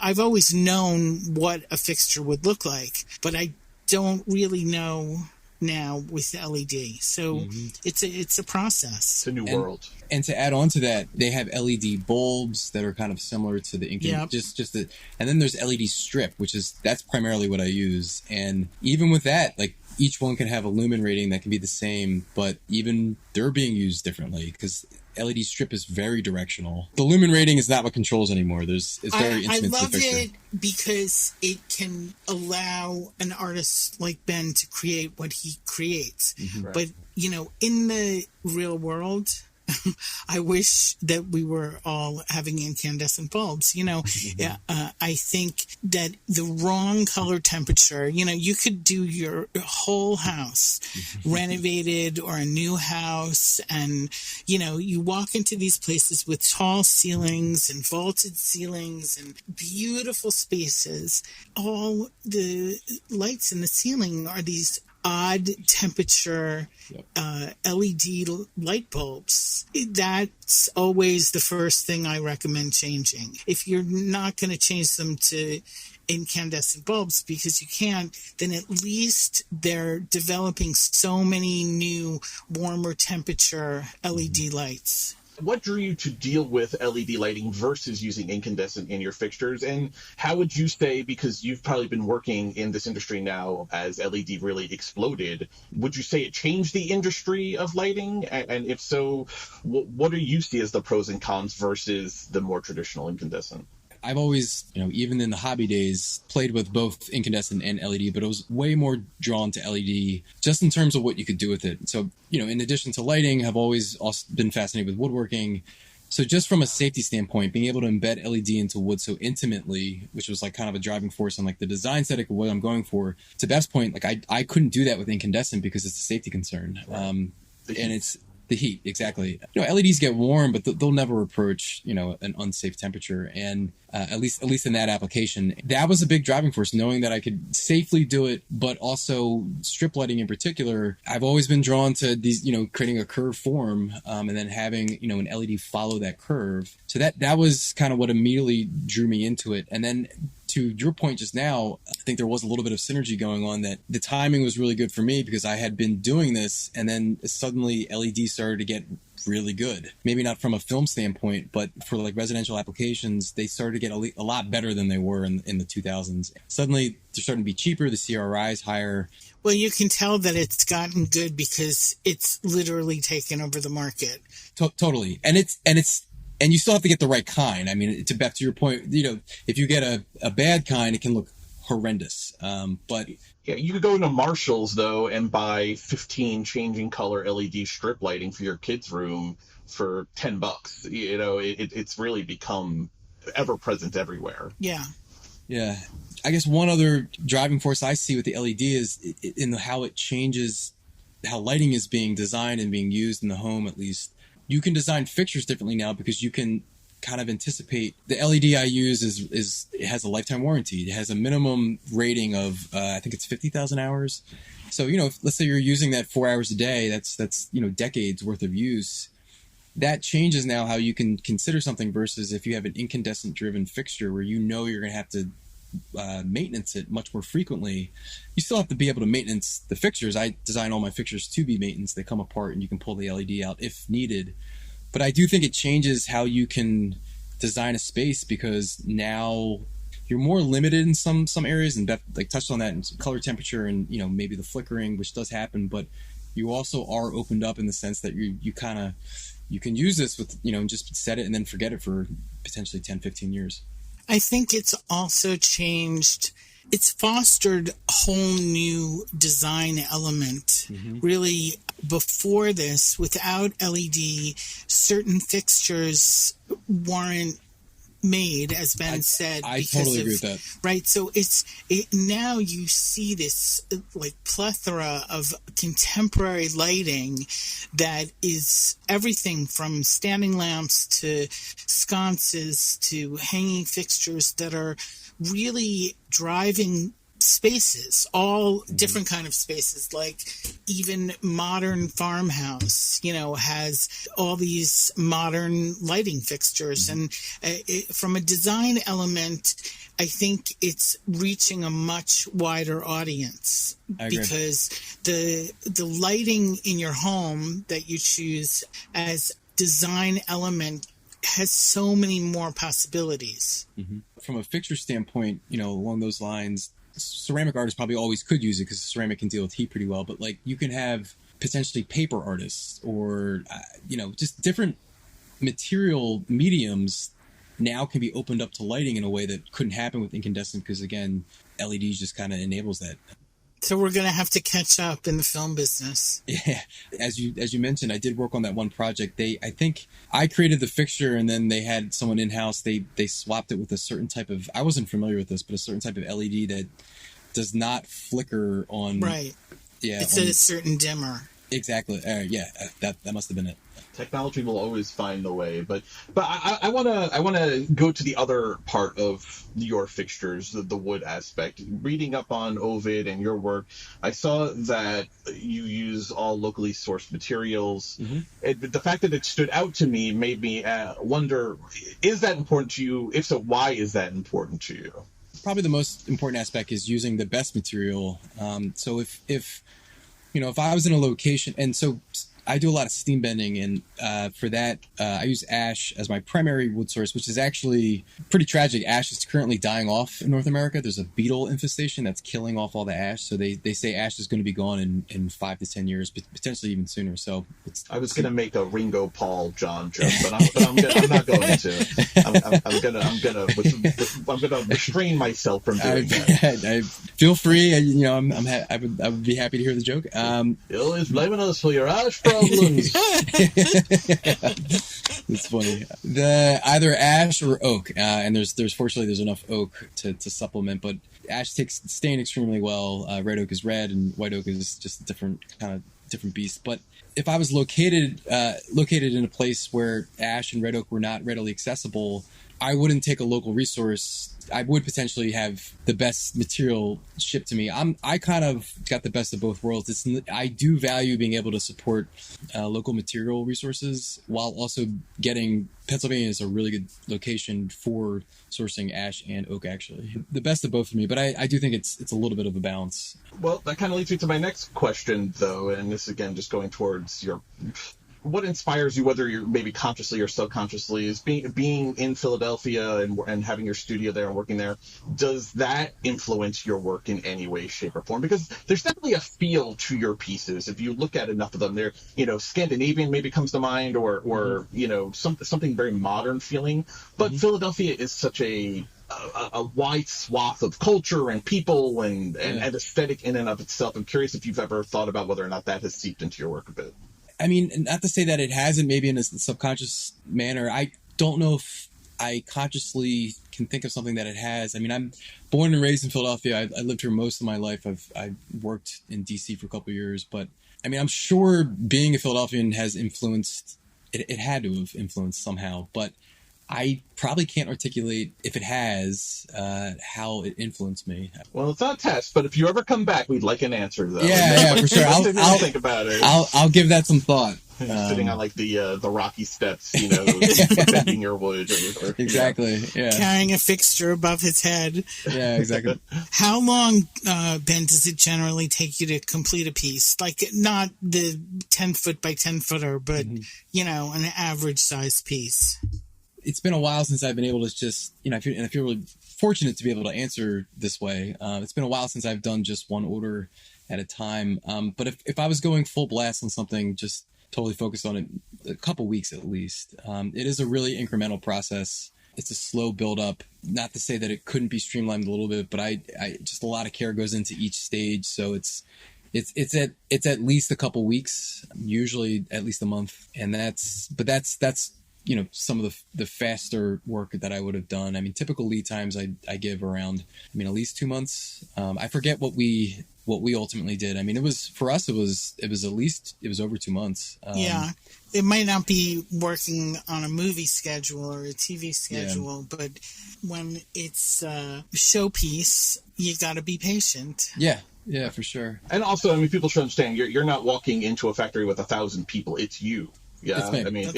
I've always known what a fixture would look like, but I don't really know now with the LED. So it's a process. It's a new world. And to add on to that, they have LED bulbs that are kind of similar to the incandescent. And then there's LED strip, that's primarily what I use. And even with that, like, each one can have a lumen rating that can be the same, but even they're being used differently because LED strip is very directional. The lumen rating is not what controls anymore. It's very intimate. I love it because it can allow an artist like Ben to create what he creates. Right. But, in the real world, I wish that we were all having incandescent bulbs. I think that the wrong color temperature, you could do your whole house renovated or a new house, and, you walk into these places with tall ceilings and vaulted ceilings and beautiful spaces. All the lights in the ceiling are these odd temperature LED light bulbs. That's always the first thing I recommend changing. If you're not going to change them to incandescent bulbs because you can't, then at least they're developing so many new warmer temperature LED lights. What drew you to deal with LED lighting versus using incandescent in your fixtures? And how would you say, because you've probably been working in this industry now as LED really exploded, would you say it changed the industry of lighting? And if so, what do you see as the pros and cons versus the more traditional incandescent? I've always, even in the hobby days, played with both incandescent and LED, but I was way more drawn to LED just in terms of what you could do with it. So, in addition to lighting, I've always also been fascinated with woodworking. So just from a safety standpoint, being able to embed LED into wood so intimately, which was like kind of a driving force on like the design aesthetic of what I'm going for. To Beth's point, like I couldn't do that with incandescent because it's a safety concern. Right. And it's the heat, exactly. LEDs get warm, but they'll never approach, an unsafe temperature. And at least in that application, that was a big driving force, knowing that I could safely do it, but also strip lighting in particular. I've always been drawn to these, creating a curved form and then having, an LED follow that curve. So that was kind of what immediately drew me into it. And then to to your point just now, I think there was a little bit of synergy going on, that the timing was really good for me because I had been doing this, and then suddenly LED started to get really good. Maybe not from a film standpoint, but for like residential applications, they started to get a lot better than they were in the 2000s. Suddenly, they're starting to be cheaper. The CRI is higher. Well, you can tell that it's gotten good because it's literally taken over the market. Totally, and you still have to get the right kind. I mean, back to your point, if you get a bad kind, it can look horrendous. But yeah, you could go into Marshall's though and buy 15 changing color LED strip lighting for your kids' room for $10. It's really become ever present everywhere. Yeah. Yeah. I guess one other driving force I see with the LED is in how it changes how lighting is being designed and being used in the home, at least. You can design fixtures differently now because you can kind of anticipate. The LED I use it has a lifetime warranty. It has a minimum rating of I think it's 50,000 hours. So let's say you're using that 4 hours a day, that's decades worth of use. That changes now how you can consider something versus if you have an incandescent driven fixture where you're going to have to maintenance it much more frequently. You still have to be able to maintenance the fixtures. I design all my fixtures to be maintenance. They come apart and you can pull the LED out if needed. But I do think it changes how you can design a space because now you're more limited in some areas, and Beth touched on that in color, temperature, and maybe the flickering, which does happen. But you also are opened up in the sense that you can use this with just set it and then forget it for potentially 10, 15 years. I think it's also changed. It's fostered a whole new design element. Mm-hmm. Really, before this, without LED, certain fixtures weren't made, as Ben said. I totally agree with that. Right, so now you see this plethora of contemporary lighting that is everything from standing lamps to sconces to hanging fixtures that are really driving spaces, all different kind of spaces, like even modern farmhouse, has all these modern lighting fixtures. And from a design element, I think it's reaching a much wider audience because the lighting in your home that you choose as design element has so many more possibilities. Mm-hmm. From a fixture standpoint, along those lines, ceramic artists probably always could use it because ceramic can deal with heat pretty well. But you can have potentially paper artists or just different material mediums now can be opened up to lighting in a way that couldn't happen with incandescent because again, LEDs just kind of enables that. So we're going to have to catch up in the film business. Yeah. As you mentioned, I did work on that one project. I think I created the fixture and then they had someone in-house. They swapped it with a certain type of, I wasn't familiar with this, but a certain type of LED that does not flicker on. Right. Yeah. It's a certain dimmer. Exactly. That must have been it. Technology will always find a way, but I wanna go to the other part of your fixtures, the wood aspect. Reading up on Ovuud and your work, I saw that you use all locally sourced materials. Mm-hmm. The fact that it stood out to me made me wonder: is that important to you? If so, why is that important to you? Probably the most important aspect is using the best material. So if I was in a location, and so I do a lot of steam bending, and for that, I use ash as my primary wood source, which is actually pretty tragic. Ash is currently dying off in North America. There's a beetle infestation that's killing off all the ash. So they say ash is going to be gone in 5 to 10 years, but potentially even sooner. So I was going to make a Ringo Paul John joke, but I'm not going to. I'm going to restrain myself from doing that. Feel free. I would be happy to hear the joke. You're always blaming us for your ash problems. It's funny. Either ash or oak, and there's fortunately there's enough oak to supplement, but ash takes stain extremely well. Red oak is red, and white oak is just a different beast. But if I was located in a place where ash and red oak were not readily accessible, I wouldn't take a local resource. I would potentially have the best material shipped to me. I kind of got the best of both worlds. I do value being able to support local material resources while also getting. Pennsylvania is a really good location for sourcing ash and oak, actually. The best of both for me, but I do think it's a little bit of a balance. Well, that kind of leads me to my next question, though, and this, again, just going towards what inspires you, whether you're maybe consciously or subconsciously, is being in Philadelphia and having your studio there and working there. Does that influence your work in any way, shape, or form? Because there's definitely a feel to your pieces. If you look at enough of them, they're, Scandinavian maybe comes to mind, or something very modern feeling. But Philadelphia is such a wide swath of culture and people and aesthetic in and of itself. I'm curious if you've ever thought about whether or not that has seeped into your work a bit. I mean, not to say that it hasn't, maybe in a subconscious manner. I don't know if I consciously can think of something that it has. I mean, I'm born and raised in Philadelphia. I lived here most of my life. I've worked in D.C. for a couple of years. But, I mean, I'm sure being a Philadelphian has influenced, it had to have influenced somehow. But I probably can't articulate, if it has, how it influenced me. Well, it's not a test, but if you ever come back, we'd like an answer, though. Yeah, for sure. I'll think about it. I'll give that some thought. Sitting on like the rocky steps, bending your wood. Or exactly. Yeah. Carrying a fixture above his head. Yeah, exactly. How long, Ben, does it generally take you to complete a piece? Like, not the 10 foot by 10 footer, but an average size piece. It's been a while since I've been able to just, I feel really fortunate to be able to answer this way. It's been a while since I've done just one order at a time. But if I was going full blast on something, just totally focused on it, a couple weeks at least. It is a really incremental process. It's a slow build up. Not to say that it couldn't be streamlined a little bit, but I just a lot of care goes into each stage. So it's at least a couple weeks, usually at least a month, and that's some of the faster work that I would have done. I mean, typical lead times I give around, at least 2 months. I forget what we ultimately did. I mean, it was over 2 months. Yeah. It might not be working on a movie schedule or a TV schedule, but when it's a showpiece, you got to be patient. Yeah. Yeah, for sure. And also, people should understand, you're not walking into a factory with 1,000 people. It's you. Yeah, it's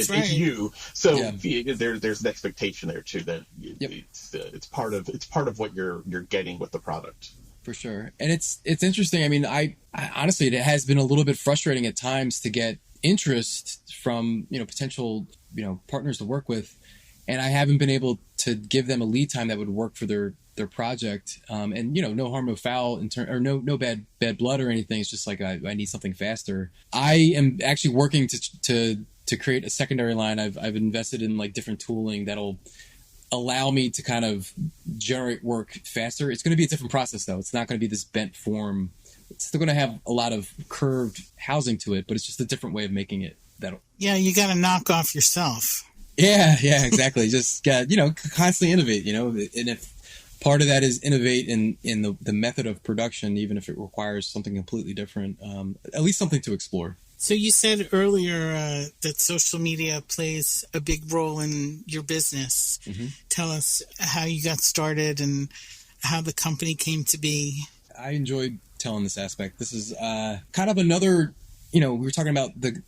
right. It's you. So there's an expectation there too that it's part of what you're getting with the product. For sure, and it's interesting. I mean, I honestly, it has been a little bit frustrating at times to get interest from potential partners to work with, and I haven't been able to give them a lead time that would work for their project. And no harm, no foul or no bad blood or anything. It's just like I need something faster. I am actually working to create a secondary line. I've invested in like different tooling that'll allow me to kind of generate work faster. It's going to be a different process though. It's not going to be this bent form. It's still going to have a lot of curved housing to it, but it's just a different way of making it. You got to knock off yourself. Yeah, exactly. Just constantly innovate, and if part of that is innovate in the method of production, even if it requires something completely different, at least something to explore. So you said earlier that social media plays a big role in your business. Mm-hmm. Tell us how you got started and how the company came to be. I enjoyed telling this aspect. This is kind of another, we were talking about the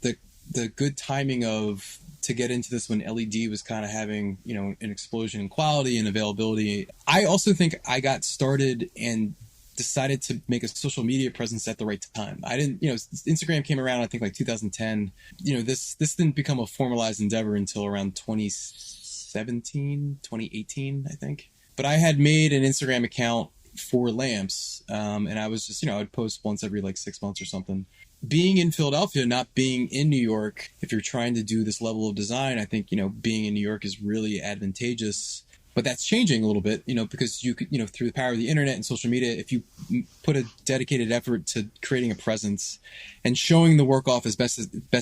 good timing to get into this when LED was kind of having, an explosion in quality and availability. I also think I got started and decided to make a social media presence at the right time. I didn't, Instagram came around, I think like 2010. This didn't become a formalized endeavor until around 2017, 2018, I think. But I had made an Instagram account for lamps, and I was just, I would post once every like 6 months or something. Being in Philadelphia, not being in New York, if you're trying to do this level of design, I think, being in New York is really advantageous. But that's changing a little bit, because you could, through the power of the internet and social media, if you put a dedicated effort to creating a presence and showing the work off as best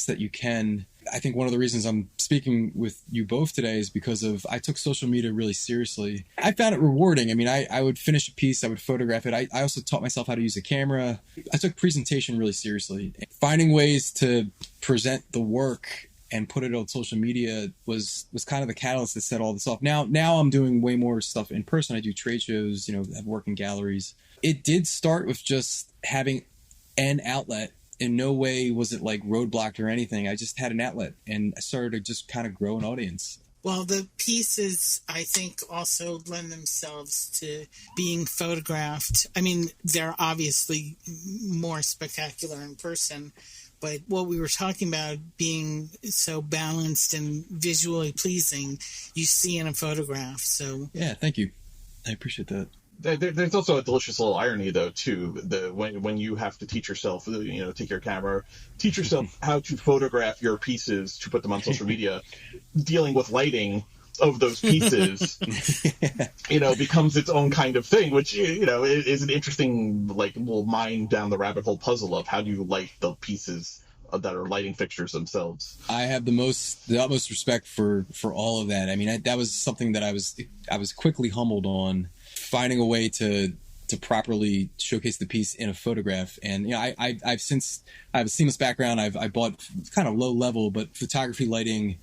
that you can. I think one of the reasons I'm speaking with you both today is because I took social media really seriously. I found it rewarding. I mean, I would finish a piece, I would photograph it. I also taught myself how to use a camera. I took presentation really seriously. Finding ways to present the work and put it on social media was kind of the catalyst that set all this off. Now I'm doing way more stuff in person. I do trade shows, I work in galleries. It did start with just having an outlet. In no way was it like roadblocked or anything. I just had an outlet, and I started to just kind of grow an audience. Well, the pieces, I think, also lend themselves to being photographed. I mean, they're obviously more spectacular in person, but what we were talking about being so balanced and visually pleasing, you see in a photograph. So yeah, thank you. I appreciate that. There's also a delicious little irony, though, too. When you have to teach yourself, take your camera, teach yourself how to photograph your pieces to put them on social media, dealing with lighting of those pieces, becomes its own kind of thing, which, is an interesting, little mind down the rabbit hole puzzle of how do you light the pieces that are lighting fixtures themselves. I have the utmost respect for all of that. I mean, that was something that I was quickly humbled on, finding a way to properly showcase the piece in a photograph. And I have a seamless background. I bought kind of low level, but photography, lighting,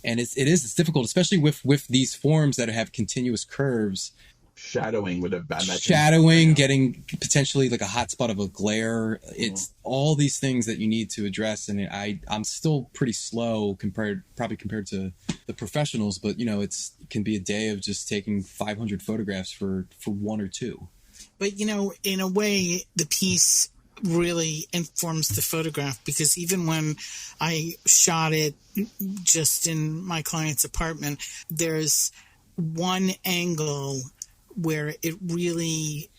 and it's difficult, especially with these forms that have continuous curves. Shadowing would have been getting potentially like a hot spot of a glare. It's all these things that you need to address, and I'm still pretty slow compared to the professionals. But it can be a day of just taking 500 photographs for one or two. But in a way, the piece really informs the photograph, because even when I shot it just in my client's apartment, there's one angle where it really,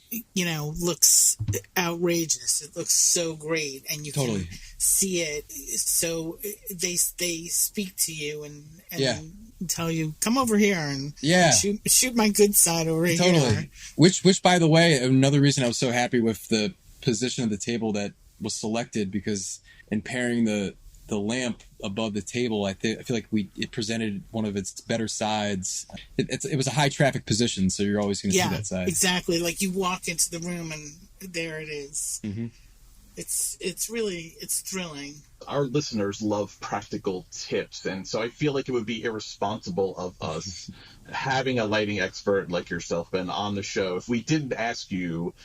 looks outrageous. It looks so great, and you can see it. So they speak to you and tell you, come over here and shoot my good side over here. Which, by the way, another reason I was so happy with the position of the table that was selected, because in pairing the lamp above the table, I feel like it presented one of its better sides. It was a high traffic position, so you're always going to see that side. Exactly. Like you walk into the room and there it is. Mm-hmm. It's thrilling. Our listeners love practical tips, and so I feel like it would be irresponsible of us having a lighting expert like yourself, Ben, on the show if we didn't ask you,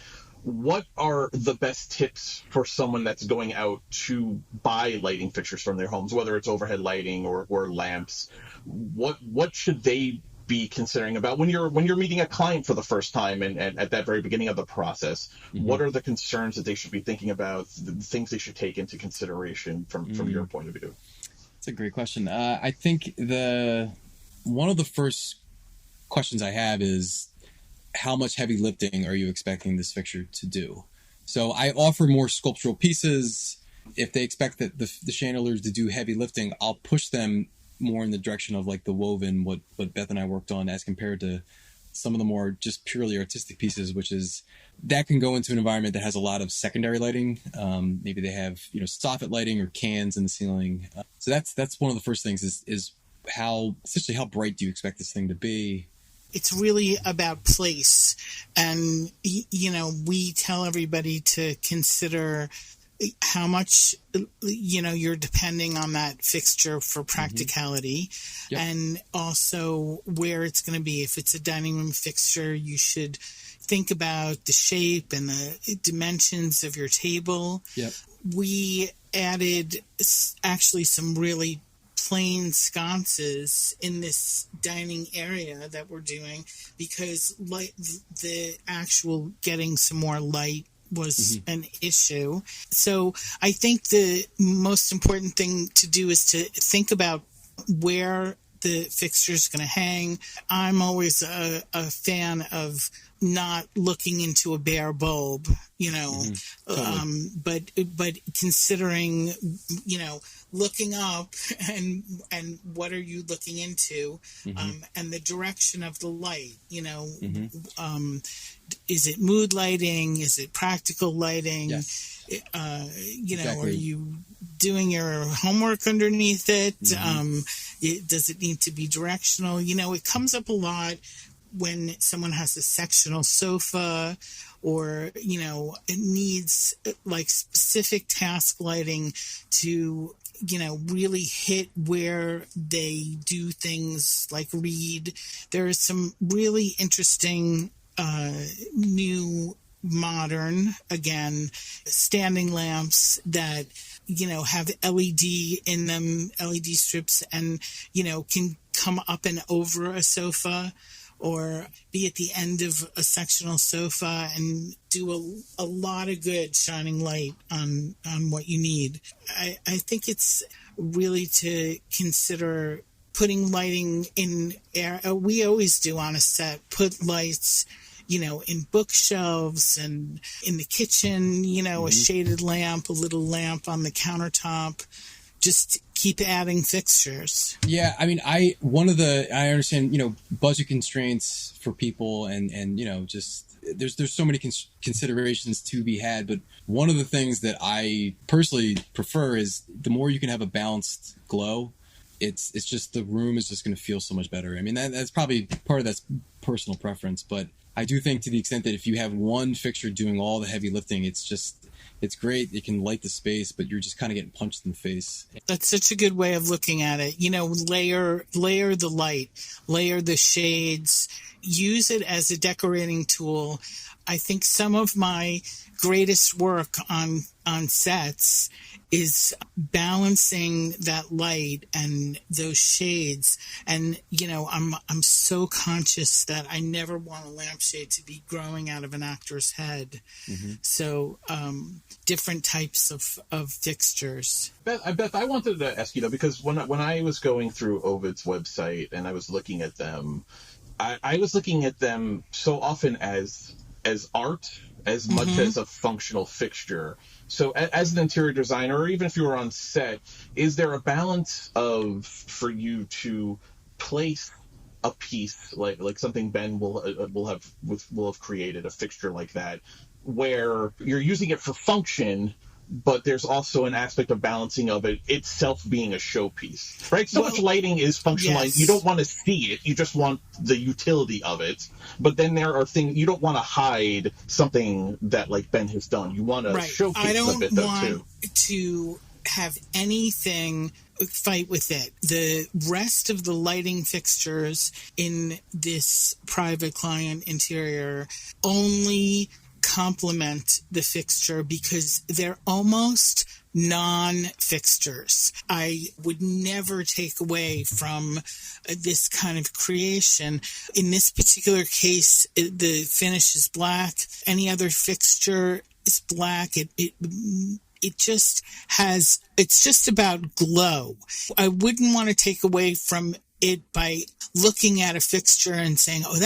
what are the best tips for someone that's going out to buy lighting fixtures from their homes, whether it's overhead lighting or lamps? What should they be considering about when you're meeting a client for the first time and at that very beginning of the process? Mm-hmm. What are the concerns that they should be thinking about, the things they should take into consideration from your point of view? That's a great question. I think one of the first questions I have is, how much heavy lifting are you expecting this fixture to do? So I offer more sculptural pieces. If they expect that the chandeliers to do heavy lifting, I'll push them more in the direction of like the woven, what Beth and I worked on, as compared to some of the more just purely artistic pieces, which is that can go into an environment that has a lot of secondary lighting. Maybe they have soffit lighting or cans in the ceiling. So that's one of the first things is how bright do you expect this thing to be? It's really about place. And, we tell everybody to consider how much, you're depending on that fixture for practicality. Mm-hmm. Yep. And also where it's going to be. If it's a dining room fixture, you should think about the shape and the dimensions of your table. Yep. We added actually some really plain sconces in this dining area that we're doing, because the actual getting some more light was an issue. So I think the most important thing to do is to think about where the fixture is going to hang. I'm always a fan of not looking into a bare bulb, totally. But considering, looking up and what are you looking into, and the direction of the light, is it mood lighting? Is it practical lighting? Yes. Exactly. Are you doing your homework underneath it? Does it need to be directional? It comes up a lot when someone has a sectional sofa or, it needs like specific task lighting to, really hit where they do things like read. There are some really interesting new modern, again, standing lamps that, have LED in them, LED strips, and, can come up and over a sofa or be at the end of a sectional sofa and do a lot of good shining light on what you need. I think it's really to consider putting lighting in air. We always do on a set, put lights, in bookshelves and in the kitchen, a shaded lamp, a little lamp on the countertop. Just keep adding fixtures. Yeah, I mean, I understand, budget constraints for people and just there's so many considerations to be had. But one of the things that I personally prefer is the more you can have a balanced glow, it's just the room is just going to feel so much better. I mean, that's probably part of that's personal preference, but I do think to the extent that if you have one fixture doing all the heavy lifting, it's great. It can light the space, but you're just kind of getting punched in the face. That's such a good way of looking at it. Layer the light, layer the shades, use it as a decorating tool. I think some of my greatest work on sets is balancing that light and those shades. And, I'm so conscious that I never want a lampshade to be growing out of an actor's head. Mm-hmm. So, different types of fixtures. Beth, I wanted to ask you, because when I was going through Ovuud's website and I was looking at them, I was looking at them so often as art as much as a functional fixture. So as an interior designer, or even if you were on set, is there a balance for you to place a piece like something Ben will have created, a fixture like that, where you're using it for function, but there's also an aspect of balancing of it itself being a showpiece, right? So much lighting is functional. Yes. You don't want to see it. You just want the utility of it. But then there are things you don't want to hide something that like Ben has done. You want to showcase a bit though too. I don't want to have anything fight with it. The rest of the lighting fixtures in this private client interior only complement the fixture because they're almost non-fixtures. I would never take away from this kind of creation. In this particular case, the finish is black. Any other fixture is black. It's just about glow. I wouldn't want to take away from it by looking at a fixture and saying, oh,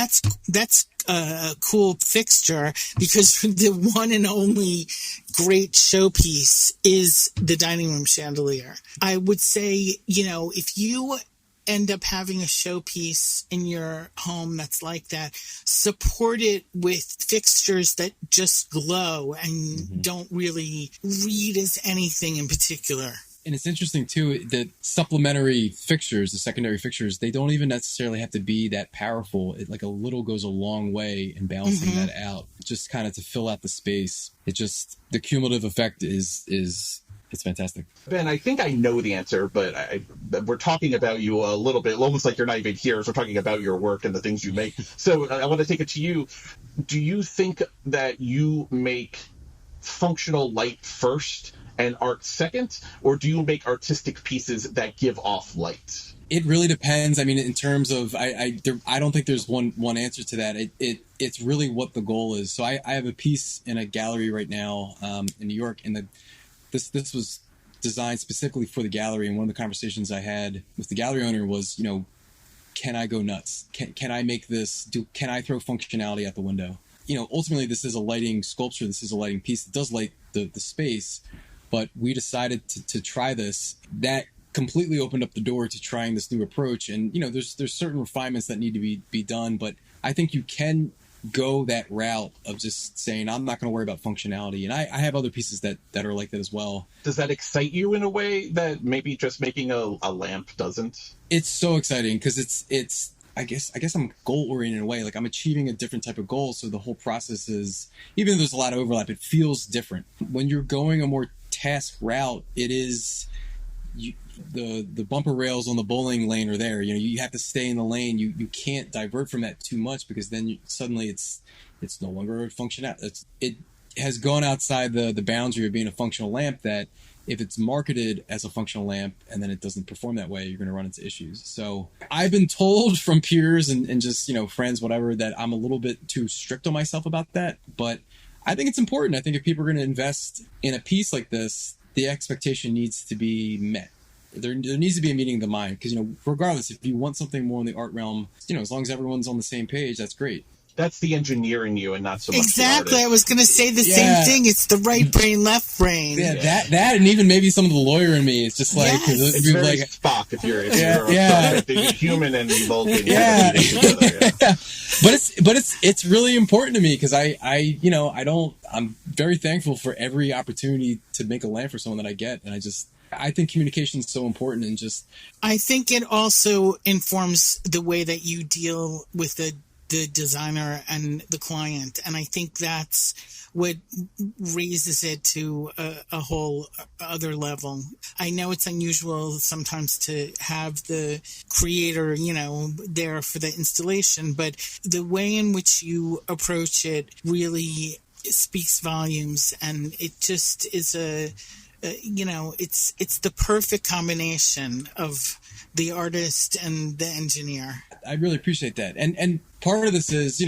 that's a cool fixture, because the one and only great showpiece is the dining room chandelier. I would say, if you end up having a showpiece in your home that's like that, support it with fixtures that just glow and don't really read as anything in particular. And it's interesting, too, that supplementary fixtures, the secondary fixtures, they don't even necessarily have to be that powerful. Like a little goes a long way in balancing that out, just kind of to fill out the space. The cumulative effect is it's fantastic. Ben, I think I know the answer, but we're talking about you a little bit, almost like you're not even here. So we're talking about your work and the things you make. So I want to take it to you. Do you think that you make functional light first and art second, or do you make artistic pieces that give off light? It really depends. I mean, in terms of, I don't think there's one answer to that. It's really what the goal is. So I have a piece in a gallery right now in New York, and this was designed specifically for the gallery. And one of the conversations I had with the gallery owner was, can I go nuts? Can I make this? Can I throw functionality out the window? Ultimately, this is a lighting sculpture. This is a lighting piece. It does light the space. But we decided to try this. That completely opened up the door to trying this new approach. And, there's certain refinements that need to be done. But I think you can go that route of just saying, I'm not going to worry about functionality. And I have other pieces that are like that as well. Does that excite you in a way that maybe just making a lamp doesn't? It's so exciting because it's I guess I'm goal oriented in a way. Like I'm achieving a different type of goal. So the whole process is, even though there's a lot of overlap, it feels different. When you're going a more task route, it is the bumper rails on the bowling lane are there. You have to stay in the lane. You can't divert from that too much, because then suddenly it's no longer a function out. It has gone outside the boundary of being a functional lamp, that if it's marketed as a functional lamp and then it doesn't perform that way, you're going to run into issues. So I've been told from peers and just, friends, whatever, that I'm a little bit too strict on myself about that. But I think it's important. I think if people are going to invest in a piece like this, the expectation needs to be met. There needs to be a meeting of the mind, because, regardless, if you want something more in the art realm, as long as everyone's on the same page, that's great. That's the engineer in you, and not so much exactly. the artist. I was going to say the same thing. It's the right brain, left brain. Yeah, that, and even maybe some of the lawyer in me. It's just like, yes. It's very like Spock if you're a human and Vulcan. Yeah. Together, But it's really important to me, because I'm very thankful for every opportunity to make a lamp for someone that I get, and I think communication is so important, and I think it also informs the way that you deal with the designer and the client, and I think that's what raises it to a whole other level. I know it's unusual sometimes to have the creator, there for the installation, but the way in which you approach it really speaks volumes, and it just is it's the perfect combination of the artist and the engineer. I really appreciate that. And part of this is,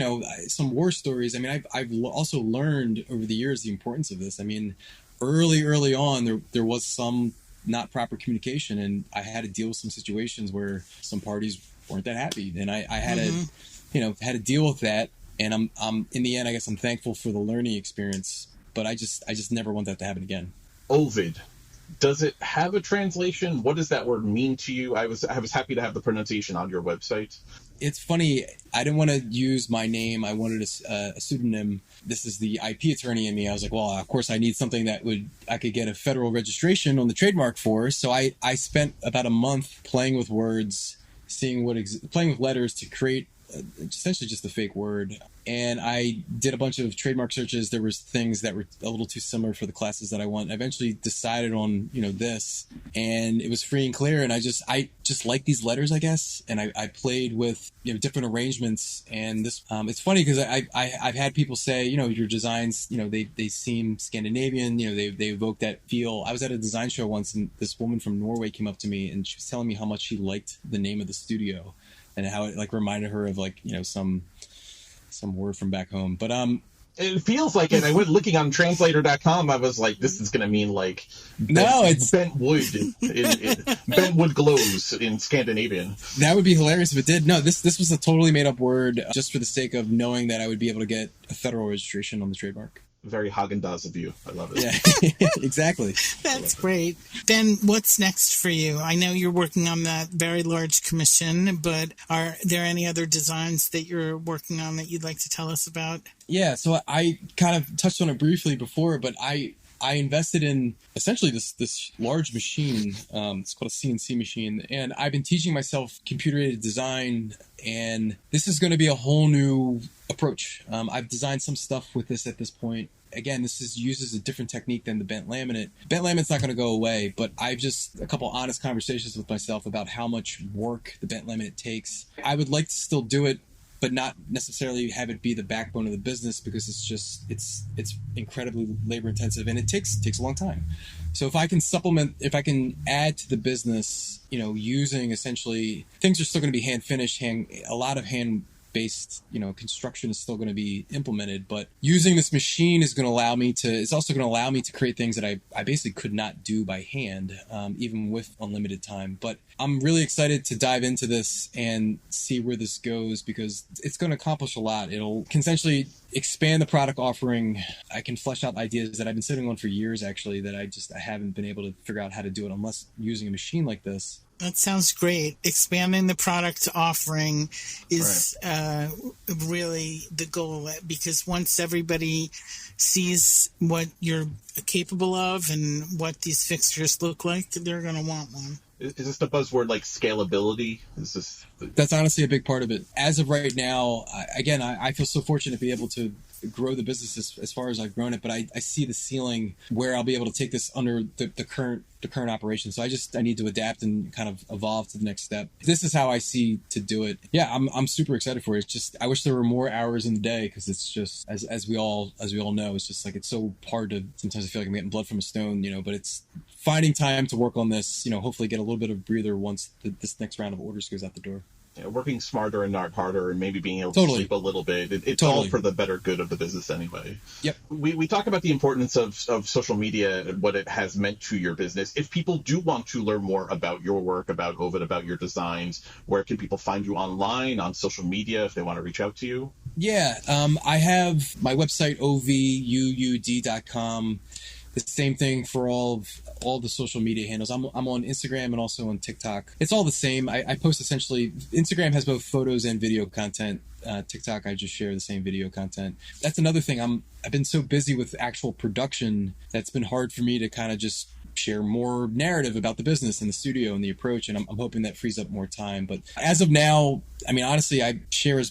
some war stories. I mean, I've also learned over the years the importance of this. I mean, early on, there was some not proper communication, and I had to deal with some situations where some parties weren't that happy, and I had to deal with that. And I'm in the end, I guess I'm thankful for the learning experience, but I just never want that to happen again. Ovuud. Does it have a translation? What does that word mean to you? I was happy to have the pronunciation on your website. It's funny. I didn't want to use my name. I wanted a pseudonym. This is the IP attorney in me. I was like, well, of course I need something that I could get a federal registration on the trademark for. So I spent about a month playing with words, playing with letters to create essentially just a fake word. And I did a bunch of trademark searches. There was things that were a little too similar for the classes that I want. I eventually decided on, this, and it was free and clear. And I just like these letters, I guess. And I played with, different arrangements. And this, it's funny because I've had people say, your designs, they seem Scandinavian, they evoke that feel. I was at a design show once, and this woman from Norway came up to me, and she was telling me how much she liked the name of the studio and how it reminded her of some word from back home. But it feels like it. I went looking on translator.com. I was like, this is going to mean it's bent wood. Bent wood glows in Scandinavian. That would be hilarious if it did. No, this was a totally made up word just for the sake of knowing that I would be able to get a federal registration on the trademark. Very Haagen-Dazs of you. I love it. Yeah, exactly. That's great. Ben, what's next for you? I know you're working on that very large commission, but are there any other designs that you're working on that you'd like to tell us about? Yeah, so I kind of touched on it briefly before, but I invested in essentially this large machine. It's called a CNC machine, and I've been teaching myself computer-aided design, and this is going to be a whole new approach. I've designed some stuff with this at this point. Again, this uses a different technique than the bent laminate. Bent laminate's not going to go away, but I've just a couple honest conversations with myself about how much work the bent laminate takes. I would like to still do it, but not necessarily have it be the backbone of the business, because it's incredibly labor intensive, and it takes a long time. So if I can add to the business, using essentially things are still going to be hand finished, a lot of hand based, construction is still going to be implemented, but using this machine is going to allow me to, it's also going to allow me to create things that I basically could not do by hand, even with unlimited time. But I'm really excited to dive into this and see where this goes, because it's going to accomplish a lot. Can essentially expand the product offering. I can flesh out ideas that I've been sitting on for years, actually, that I haven't been able to figure out how to do it unless using a machine like this. That sounds great. Expanding the product offering is really the goal, because once everybody sees what you're capable of and what these fixtures look like, they're going to want one. Is this the buzzword like scalability? That's honestly a big part of it. As of right now, I feel so fortunate to be able to grow the business as far as I've grown it, but I see the ceiling where I'll be able to take this under the current operation. So I need to adapt and kind of evolve to the next step. This is how I see to do it. Yeah, I'm super excited for it. It's just, I wish there were more hours in the day, because it's just, as we all know, it's just like, it's so hard to, sometimes I feel like I'm getting blood from a stone, but it's finding time to work on this, hopefully get a little bit of breather once this next round of orders goes out the door. Yeah, working smarter and not harder, and maybe being able to sleep a little bit. It's all for the better good of the business anyway. Yep. We talk about the importance of social media and what it has meant to your business. If people do want to learn more about your work, about Ovuud, about your designs, where can people find you online, on social media, if they want to reach out to you? Yeah, I have my website, ovuud.com. The same thing for all the social media handles. I'm on Instagram and also on TikTok. It's all the same. I post essentially, Instagram has both photos and video content. TikTok, I just share the same video content. That's another thing. I've been so busy with actual production that's been hard for me to kind of just share more narrative about the business and the studio and the approach. And I'm hoping that frees up more time. But as of now, I mean, honestly, I share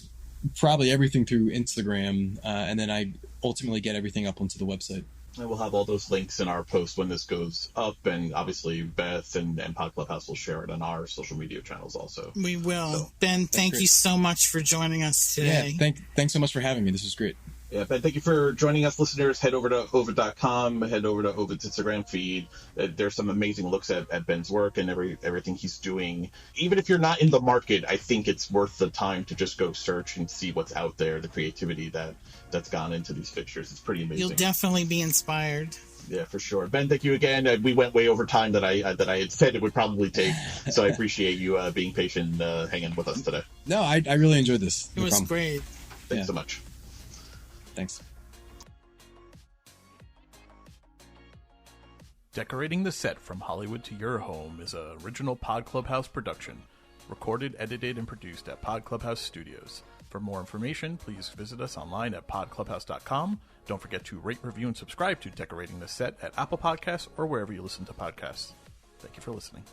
probably everything through Instagram. And then I ultimately get everything up onto the website. And we'll have all those links in our post when this goes up, and obviously Beth and Pod Clubhouse will share it on our social media channels also. We will. So, Ben, thank you so much for joining us today. Yeah, thanks so much for having me. This was great. Yeah, Ben, thank you for joining us, listeners. Head over to Ovuud.com, head over to Ovuud's Instagram feed. There's some amazing looks at Ben's work and everything he's doing. Even if you're not in the market, I think it's worth the time to just go search and see what's out there, the creativity that's gone into these fixtures. It's pretty amazing. You'll definitely be inspired. Yeah, for sure. Ben, thank you again. We went way over time that I had said it would probably take, so I appreciate you being patient and hanging with us today. No, I really enjoyed this. It was great. Thanks so much. Thanks. Decorating the Set from Hollywood to Your Home is an original Pod Clubhouse production, recorded, edited, and produced at Pod Clubhouse Studios. For more information, please visit us online at podclubhouse.com. Don't forget to rate, review, and subscribe to Decorating the Set at Apple Podcasts or wherever you listen to podcasts. Thank you for listening.